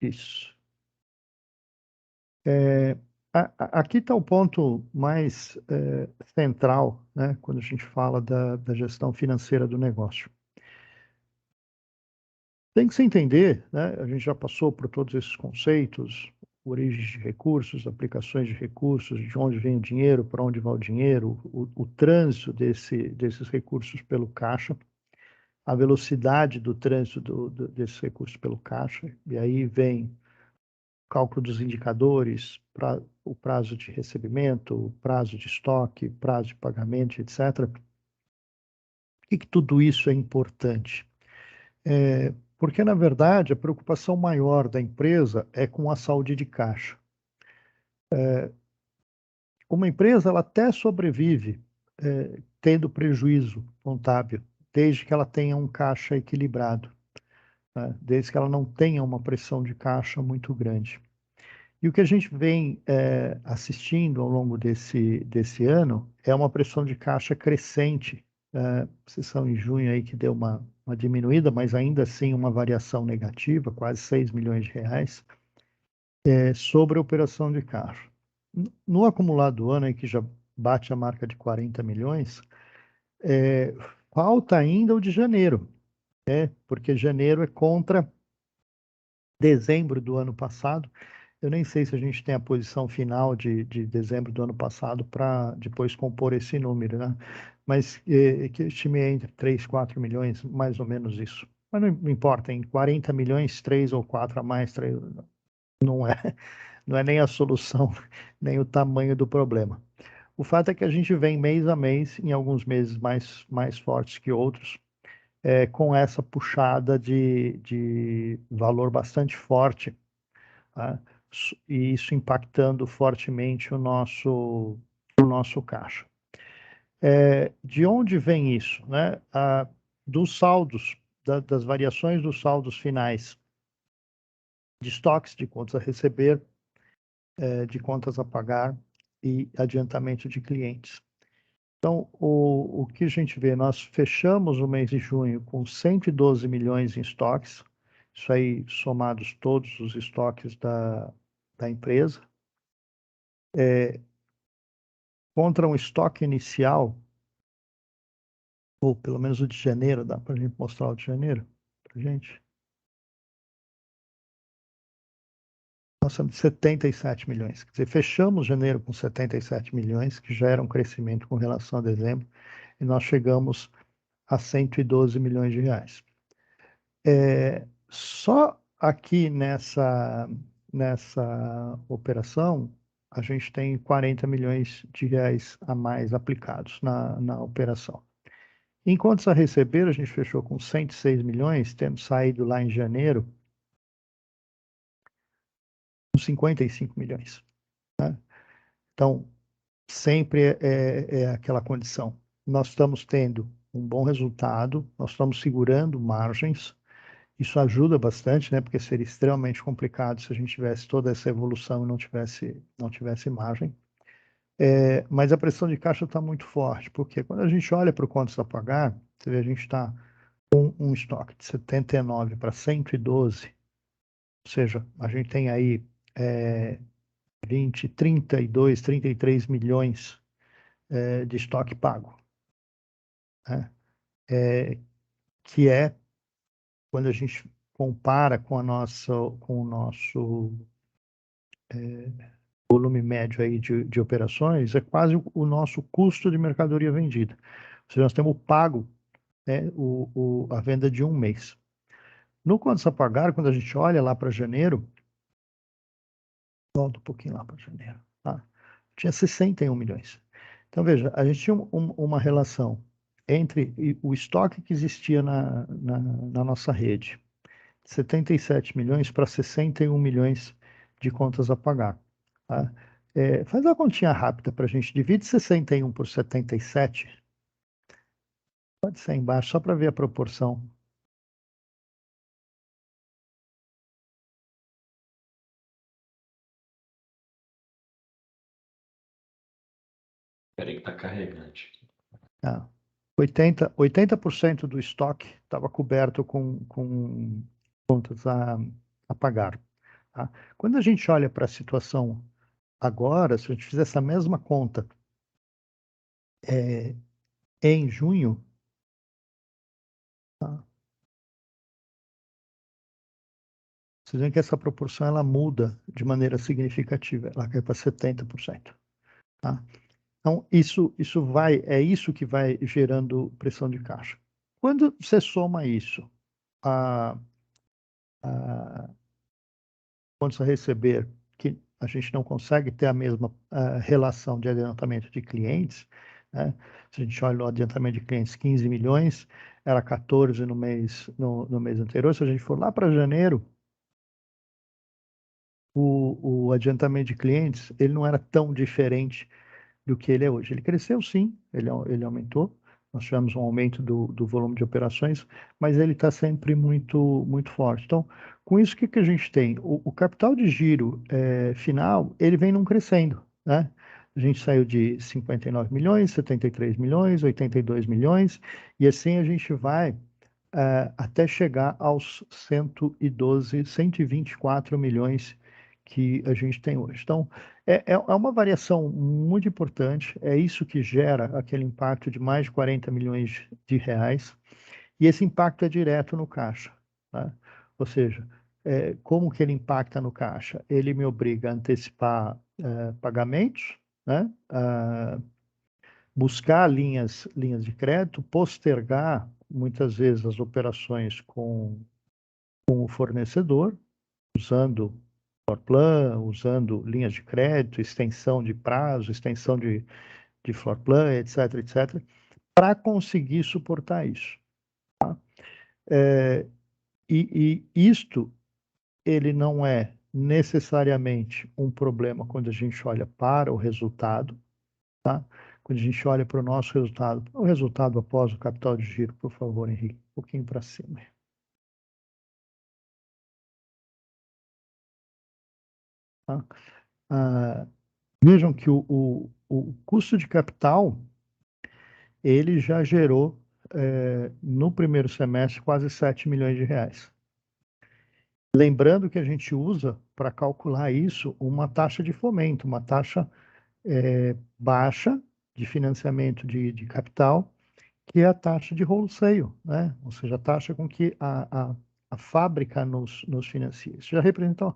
Isso. Aqui está o ponto mais central, né, quando a gente fala da gestão financeira do negócio. Tem que se entender, né, a gente já passou por todos esses conceitos, origens de recursos, aplicações de recursos, de onde vem o dinheiro, para onde vai o dinheiro, o trânsito desses recursos pelo caixa, a velocidade do trânsito desses recursos pelo caixa, e aí vem o cálculo dos indicadores, o prazo de recebimento, o prazo de estoque, prazo de pagamento, etc. Por que tudo isso é importante? Porque, na verdade, a preocupação maior da empresa é com a saúde de caixa. Uma empresa, ela até sobrevive tendo prejuízo contábil, desde que ela tenha um caixa equilibrado, né? Desde que ela não tenha uma pressão de caixa muito grande. E o que a gente vem assistindo ao longo desse ano é uma pressão de caixa crescente. Sessão em junho aí que deu uma diminuída, mas ainda assim uma variação negativa, quase 6 milhões de reais, sobre a operação de caixa. No acumulado do ano, aí, que já bate a marca de 40 milhões, falta ainda o de janeiro, porque janeiro é contra dezembro do ano passado. Eu nem sei se a gente tem a posição final de dezembro do ano passado para depois compor esse número, né? Mas que eu estimei entre 3, 4 milhões, mais ou menos isso. Mas não importa, em 40 milhões, 3 ou 4 a mais, não é, não é nem a solução, nem o tamanho do problema. O fato é que a gente vem mês a mês, em alguns meses mais fortes que outros, com essa puxada de valor bastante forte, tá? E isso impactando fortemente o nosso caixa. De onde vem isso, né? Dos saldos, das variações dos saldos finais de estoques, de contas a receber, de contas a pagar e adiantamento de clientes. Então, o que a gente vê, nós fechamos o mês de junho com 112 milhões em estoques, isso aí somados todos os estoques da empresa, contra um estoque inicial, ou pelo menos o de janeiro, dá para a gente mostrar o de janeiro para gente? Nós somos de 77 milhões. Quer dizer, fechamos janeiro com 77 milhões, que já era um crescimento com relação a dezembro, e nós chegamos a 112 milhões de reais. Só aqui nessa operação, a gente tem 40 milhões de reais a mais aplicados na operação. Em contas a receber, a gente fechou com 106 milhões, tendo saído lá em janeiro com 55 milhões. Né? Então, sempre é aquela condição. Nós estamos tendo um bom resultado, nós estamos segurando margens. Isso ajuda bastante, né? Porque seria extremamente complicado se a gente tivesse toda essa evolução e não tivesse margem. Mas a pressão de caixa está muito forte, porque quando a gente olha para o contas a pagar, você vê, a gente está com um estoque de 79 para 112, ou seja, a gente tem aí 20, 32, 33 milhões de estoque pago, né? Que é quando a gente compara com o nosso volume médio aí de operações, é quase o nosso custo de mercadoria vendida. Ou seja, nós temos pago, né, a venda de um mês. No contas a pagar, quando a gente olha lá para janeiro, volta um pouquinho lá para janeiro, tá? Tinha 61 milhões. Então, veja, a gente tinha uma relação entre o estoque que existia na nossa rede, 77 milhões para 61 milhões de contas a pagar. Tá? Faz uma continha rápida para a gente. Divide 61 por 77. Pode ser embaixo, só para ver a proporção. Peraí que tá carregante. 80% do estoque estava coberto com contas a pagar. tá? Quando a gente olha para a situação agora, se a gente fizer essa mesma conta em junho, tá? Vocês veem que essa proporção ela muda de maneira significativa, ela cai para 70%, tá? Então, é isso que vai gerando pressão de caixa. Quando você soma isso a, a quando você receber, que a gente não consegue ter a mesma relação de adiantamento de clientes, né? Se a gente olha o adiantamento de clientes, 15 milhões, era 14 no mês anterior. Se a gente for lá para janeiro, o adiantamento de clientes, ele não era tão diferente do que ele é hoje. Ele cresceu, sim, ele aumentou. Nós tivemos um aumento do volume de operações, mas ele está sempre muito forte. Então, com isso, o que a gente tem? O capital de giro final, ele vem não crescendo, né? A gente saiu de 59 milhões, 73 milhões, 82 milhões, e assim a gente vai até chegar aos 112, 124 milhões que a gente tem hoje. Então, é uma variação muito importante, é isso que gera aquele impacto de mais de 40 milhões de reais, e esse impacto é direto no caixa, né? Ou seja, como que ele impacta no caixa? Ele me obriga a antecipar pagamentos, né? Buscar linhas de crédito, postergar muitas vezes as operações com o fornecedor, usando floor plan, usando linhas de crédito, extensão de prazo, extensão de floor plan, etc., para conseguir suportar isso. Tá? E isto, ele não é necessariamente um problema quando a gente olha para o resultado, tá? Quando a gente olha para o resultado após o capital de giro, por favor, Henrique, um pouquinho para cima. Tá? Ah, vejam que o custo de capital, ele já gerou, no primeiro semestre, quase 7 milhões de reais. Lembrando que a gente usa, para calcular isso, uma taxa de fomento, uma taxa baixa de financiamento de capital, que é a taxa de wholesale, né? Ou seja, a taxa com que a fábrica nos financia. Isso já representa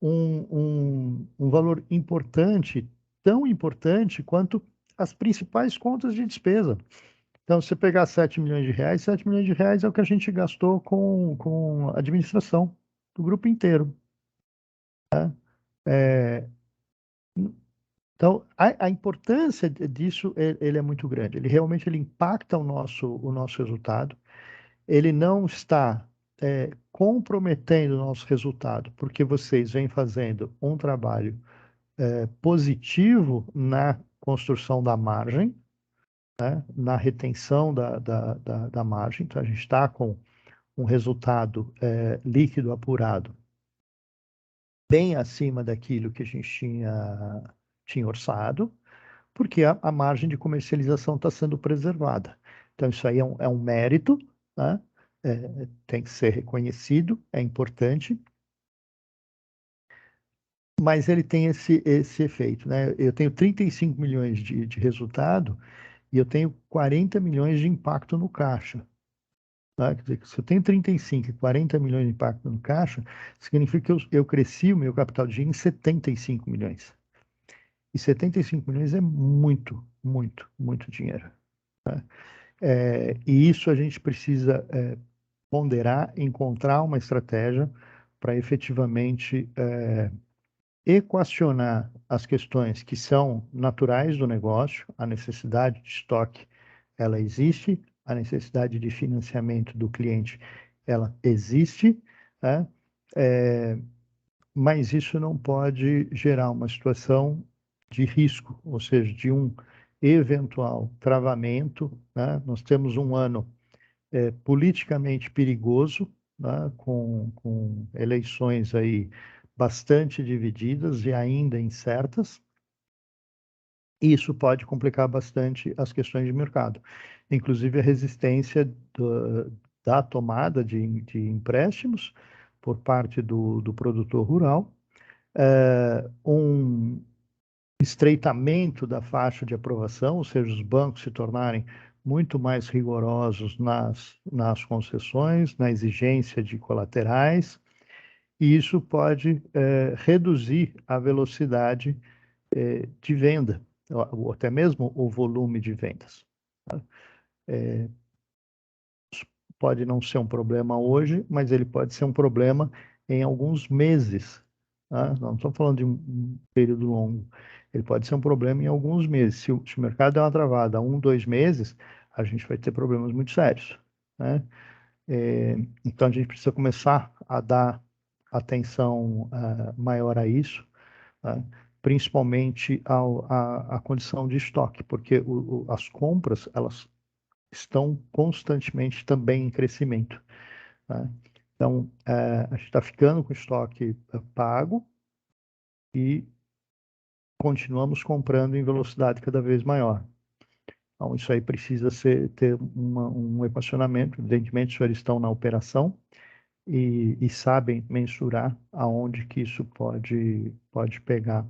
um valor importante, tão importante quanto as principais contas de despesa. Então, se você pegar 7 milhões de reais, 7 milhões de reais é o que a gente gastou com administração do grupo inteiro. Tá? É, então, a importância disso, ele é muito grande. Ele realmente ele impacta o nosso resultado. Ele não está comprometendo o nosso resultado, porque vocês vêm fazendo um trabalho positivo na construção da margem, né, na retenção da margem. Então, a gente está com um resultado líquido apurado bem acima daquilo que a gente tinha orçado, porque a margem de comercialização está sendo preservada. Então, isso aí é um mérito, né? Tem que ser reconhecido, é importante, mas ele tem esse efeito, né? Eu tenho 35 milhões de resultado e eu tenho 40 milhões de impacto no caixa. Tá? Quer dizer, se eu tenho 35 e 40 milhões de impacto no caixa, significa que eu cresci o meu capital de giro em 75 milhões. E 75 milhões é muito dinheiro. Tá? E isso a gente precisa ponderar, encontrar uma estratégia para efetivamente equacionar as questões que são naturais do negócio, a necessidade de estoque, ela existe, a necessidade de financiamento do cliente, ela existe, né? É, mas isso não pode gerar uma situação de risco, ou seja, de um eventual travamento, né? Nós temos um ano politicamente perigoso, né? Com eleições aí bastante divididas e ainda incertas. Isso pode complicar bastante as questões de mercado, inclusive a resistência da tomada de empréstimos, por parte do produtor rural, um estreitamento da faixa de aprovação, ou seja, os bancos se tornarem muito mais rigorosos nas concessões, na exigência de colaterais, e isso pode reduzir a velocidade de venda, ou até mesmo o volume de vendas. Tá? Pode não ser um problema hoje, mas ele pode ser um problema em alguns meses. Tá? Não estamos falando de um período longo. Ele pode ser um problema em alguns meses. Se o mercado der uma travada 2 meses, a gente vai ter problemas muito sérios. Né? Então, a gente precisa começar a dar atenção maior a isso, tá? Principalmente à condição de estoque, porque as compras, elas estão constantemente também em crescimento. Tá? Então, a gente está ficando com o estoque pago e continuamos comprando em velocidade cada vez maior. Então, isso aí precisa ter um equacionamento. Evidentemente, os senhores estão na operação e sabem mensurar aonde que isso pode pegar